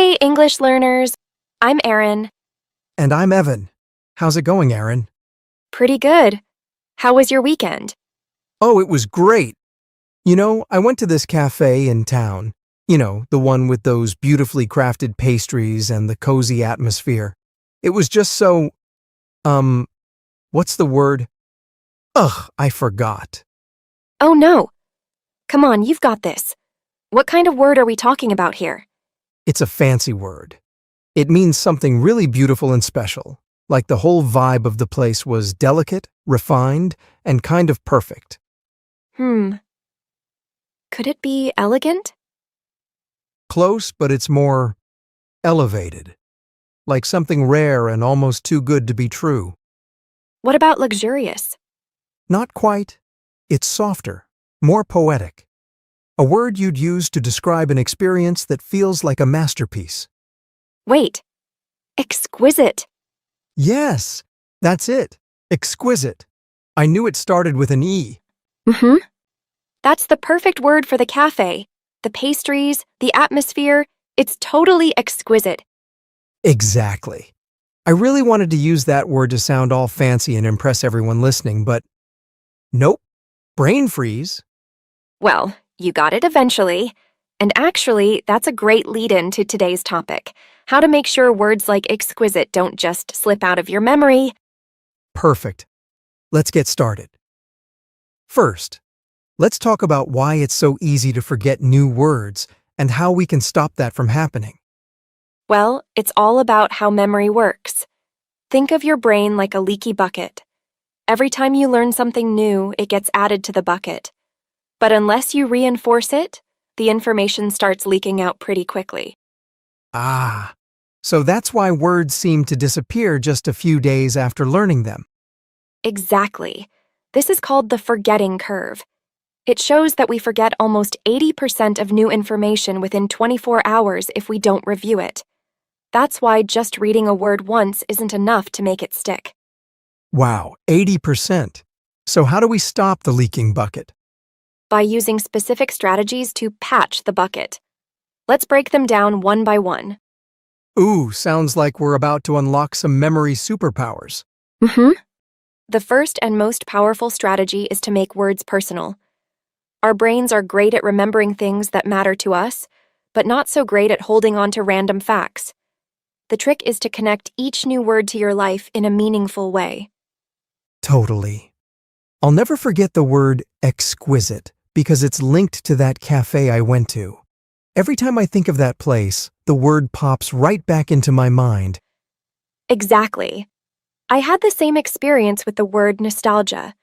Hey, English learners. I'm Erin. And I'm Evan. How's it going, Aaron? Pretty good. How was your weekend? Oh, it was great. I went to this cafe in town. The one with those beautifully crafted pastries and the cozy atmosphere. It was just so, what's the word? Ugh, I forgot. Oh, no. Come on, you've got this. What kind of word are we talking about here? It's a fancy word. It means something really beautiful and special, like the whole vibe of the place was delicate, refined, and kind of perfect. Could it be elegant? Close, but it's more elevated, like something rare and almost too good to be true. What about luxurious? Not quite. It's softer, more poetic. A word you'd use to describe an experience that feels like a masterpiece. Wait. Exquisite. Yes, that's it. Exquisite. I knew it started with an E. Mm-hmm. That's the perfect word for the cafe. The pastries, the atmosphere, it's totally exquisite. Exactly. I really wanted to use that word to sound all fancy and impress everyone listening, but nope. Brain freeze. Well, you got it eventually. And actually, that's a great lead-in to today's topic. How to make sure words like exquisite don't just slip out of your memory. Perfect. Let's get started. First, let's talk about why it's so easy to forget new words and how we can stop that from happening. Well, it's all about how memory works. Think of your brain like a leaky bucket. Every time you learn something new, it gets added to the bucket. But unless you reinforce it, the information starts leaking out pretty quickly. Ah, so that's why words seem to disappear just a few days after learning them. Exactly. This is called the forgetting curve. It shows that we forget almost 80% of new information within 24 hours if we don't review it. That's why just reading a word once isn't enough to make it stick. Wow, 80%. So how do we stop the leaking bucket? By using specific strategies to patch the bucket. Let's break them down one by one. Ooh, sounds like we're about to unlock some memory superpowers. The first and most powerful strategy is to make words personal. Our brains are great at remembering things that matter to us, but not so great at holding on to random facts. The trick is to connect each new word to your life in a meaningful way. Totally. I'll never forget the word exquisite because it's linked to that cafe I went to. Every time I think of that place, the word pops right back into my mind. Exactly. I had the same experience with the word nostalgia.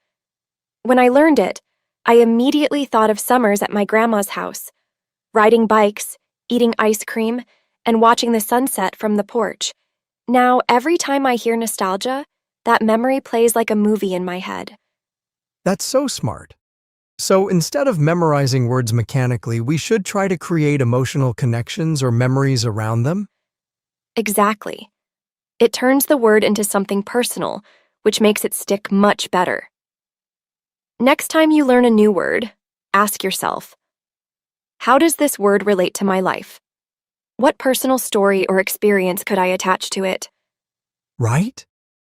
When I learned it, I immediately thought of summers at my grandma's house, riding bikes, eating ice cream, and watching the sunset from the porch. Now, every time I hear nostalgia, that memory plays like a movie in my head. That's so smart. So instead of memorizing words mechanically, we should try to create emotional connections or memories around them? Exactly. It turns the word into something personal, which makes it stick much better. Next time you learn a new word, ask yourself, how does this word relate to my life? What personal story or experience could I attach to it? Right?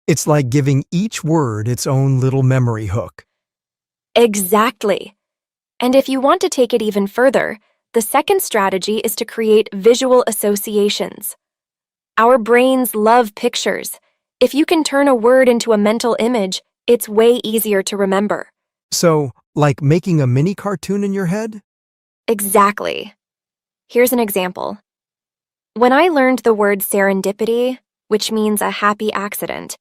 It's like giving each word its own little memory hook. Exactly. And if you want to take it even further, the second strategy is to create visual associations. Our brains love pictures. If you can turn a word into a mental image, it's way easier to remember. So, like making a mini cartoon in your head? Exactly. Here's an example. When I learned the word serendipity, which means a happy accident,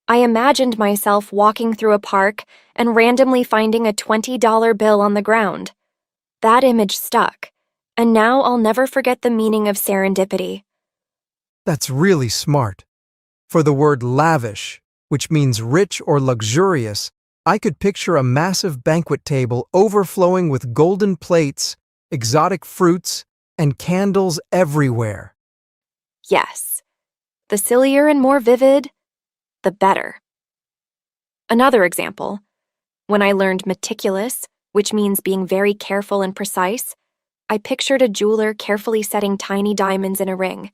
I imagined myself walking through a park and randomly finding a $20 bill on the ground. That image stuck, and now I'll never forget the meaning of serendipity. That's really smart. For the word lavish, which means rich or luxurious, I could picture a massive banquet table overflowing with golden plates, exotic fruits, and candles everywhere. Yes, the sillier and more vivid, the better. Another example, when I learned meticulous, which means being very careful and precise, I pictured a jeweler carefully setting tiny diamonds in a ring.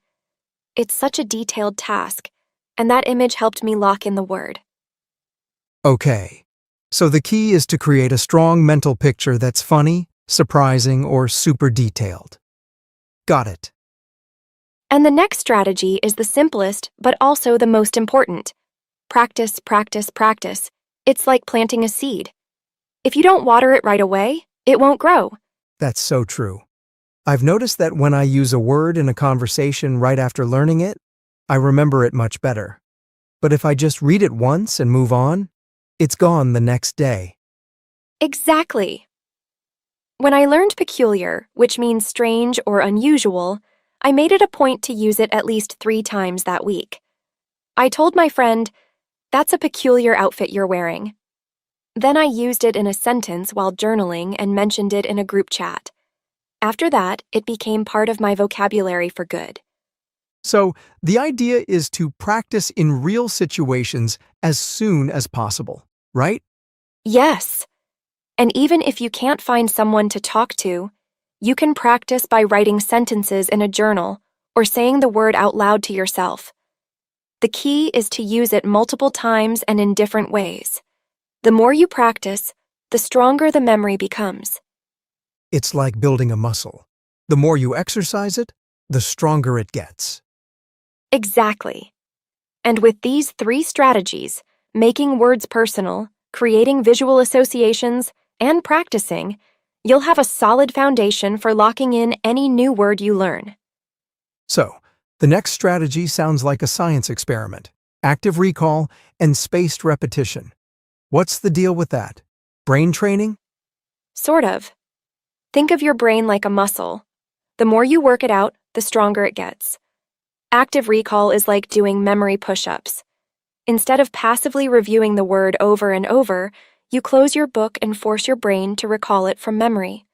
It's such a detailed task, and that image helped me lock in the word. Okay, so the key is to create a strong mental picture that's funny, surprising, or super detailed. Got it. And the next strategy is the simplest, but also the most important. Practice, practice, practice. It's like planting a seed. If you don't water it right away, it won't grow. That's so true. I've noticed that when I use a word in a conversation right after learning it, I remember it much better. But if I just read it once and move on, it's gone the next day. Exactly. When I learned peculiar, which means strange or unusual, I made it a point to use it at least 3 times that week. I told my friend, "That's a peculiar outfit you're wearing." Then I used it in a sentence while journaling and mentioned it in a group chat. After that, it became part of my vocabulary for good. So, the idea is to practice in real situations as soon as possible, right? Yes. And even if you can't find someone to talk to, you can practice by writing sentences in a journal or saying the word out loud to yourself. The key is to use it multiple times and in different ways. The more you practice, the stronger the memory becomes. It's like building a muscle. The more you exercise it, the stronger it gets. Exactly. And with these 3 strategies, making words personal, creating visual associations, and practicing, you'll have a solid foundation for locking in any new word you learn. So, the next strategy sounds like a science experiment: active recall and spaced repetition. What's the deal with that? Brain training? Sort of. Think of your brain like a muscle. The more you work it out, the stronger it gets. Active recall is like doing memory push-ups. Instead of passively reviewing the word over and over, you close your book and force your brain to recall it from memory.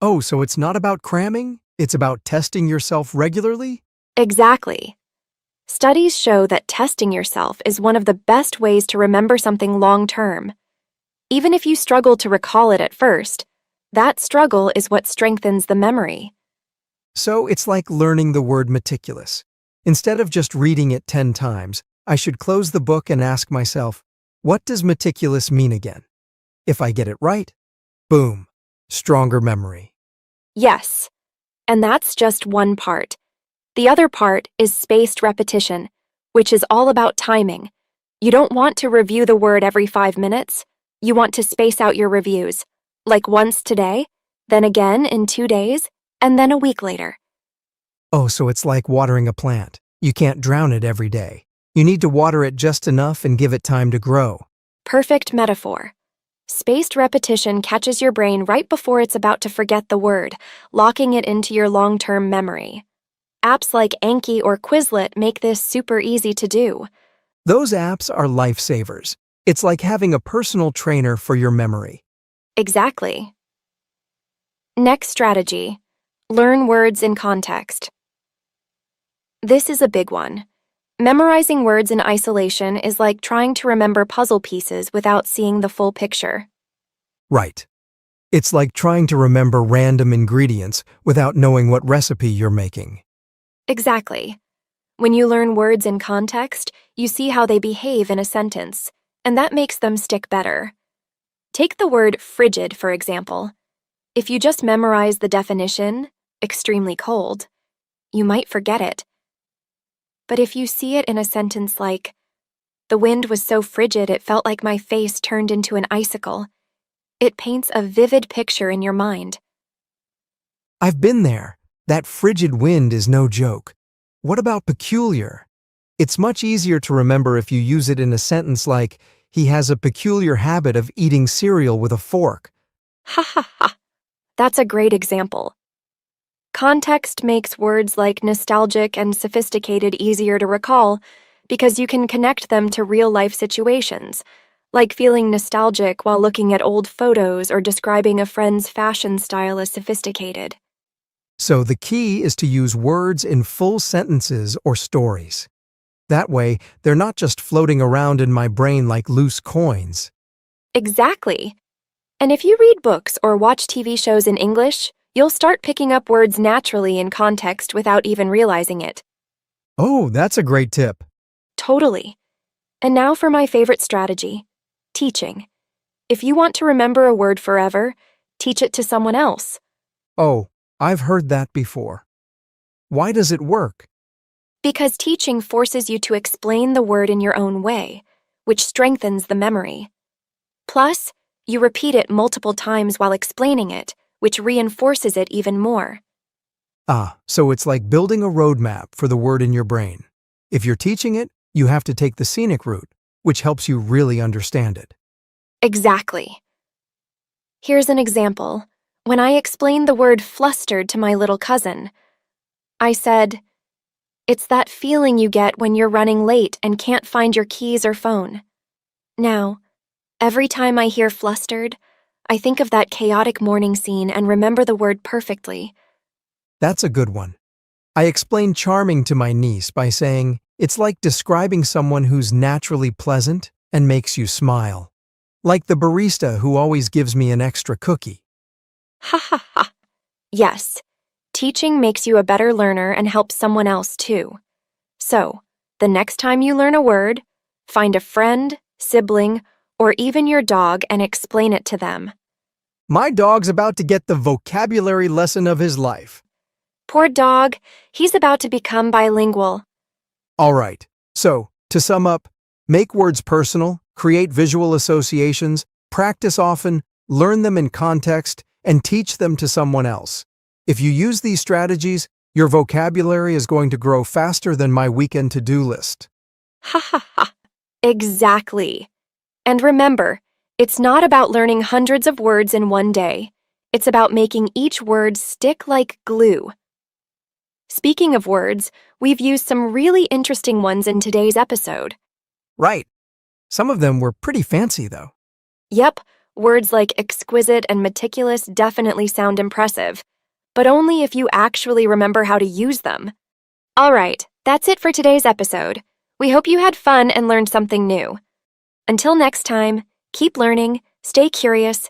Oh, so it's not about cramming? It's about testing yourself regularly? Exactly. Studies show that testing yourself is one of the best ways to remember something long-term. Even if you struggle to recall it at first, that struggle is what strengthens the memory. So it's like learning the word meticulous. Instead of just reading it 10 times, I should close the book and ask myself, what does meticulous mean again? If I get it right, boom, stronger memory. Yes, and that's just one part. The other part is spaced repetition, which is all about timing. You don't want to review the word every 5 minutes. You want to space out your reviews, like once today, then again in 2 days, and then a week later. Oh, so it's like watering a plant. You can't drown it every day. You need to water it just enough and give it time to grow. Perfect metaphor. Spaced repetition catches your brain right before it's about to forget the word, locking it into your long-term memory. Apps like Anki or Quizlet make this super easy to do. Those apps are lifesavers. It's like having a personal trainer for your memory. Exactly. Next strategy. Learn words in context. This is a big one. Memorizing words in isolation is like trying to remember puzzle pieces without seeing the full picture. Right. It's like trying to remember random ingredients without knowing what recipe you're making. Exactly. When you learn words in context, you see how they behave in a sentence, and that makes them stick better. Take the word frigid, for example. If you just memorize the definition, extremely cold, you might forget it. But if you see it in a sentence like, "The wind was so frigid it felt like my face turned into an icicle," it paints a vivid picture in your mind. I've been there. That frigid wind is no joke. What about peculiar? It's much easier to remember if you use it in a sentence like, "He has a peculiar habit of eating cereal with a fork." Ha ha ha. That's a great example. Context makes words like nostalgic and sophisticated easier to recall because you can connect them to real-life situations, like feeling nostalgic while looking at old photos or describing a friend's fashion style as sophisticated. So the key is to use words in full sentences or stories. That way, they're not just floating around in my brain like loose coins. Exactly. And if you read books or watch TV shows in English, You'll start picking up words naturally in context without even realizing it. Oh, that's a great tip. Totally. And now for my favorite strategy, teaching. If you want to remember a word forever, teach it to someone else. Oh, I've heard that before. Why does it work? Because teaching forces you to explain the word in your own way, which strengthens the memory. Plus, you repeat it multiple times while explaining it, which reinforces it even more. Ah, so it's like building a roadmap for the word in your brain. If you're teaching it, you have to take the scenic route, which helps you really understand it. Exactly. Here's an example. When I explained the word flustered to my little cousin, I said, "It's that feeling you get when you're running late and can't find your keys or phone." Now, every time I hear flustered, I think of that chaotic morning scene and remember the word perfectly. That's a good one. I explained charming to my niece by saying, it's like describing someone who's naturally pleasant and makes you smile. Like the barista who always gives me an extra cookie. Ha ha ha. Yes, teaching makes you a better learner and helps someone else too. So, the next time you learn a word, find a friend, sibling, or even your dog and explain it to them. My dog's about to get the vocabulary lesson of his life. Poor dog, he's about to become bilingual. All right, so, to sum up, make words personal, create visual associations, practice often, learn them in context, and teach them to someone else. If you use these strategies, your vocabulary is going to grow faster than my weekend to-do list. Ha ha ha. Exactly. And remember, it's not about learning hundreds of words in one day. It's about making each word stick like glue. Speaking of words, we've used some really interesting ones in today's episode. Right. Some of them were pretty fancy, though. Yep, words like exquisite and meticulous definitely sound impressive, but only if you actually remember how to use them. All right, that's it for today's episode. We hope you had fun and learned something new. Until next time, keep learning, stay curious,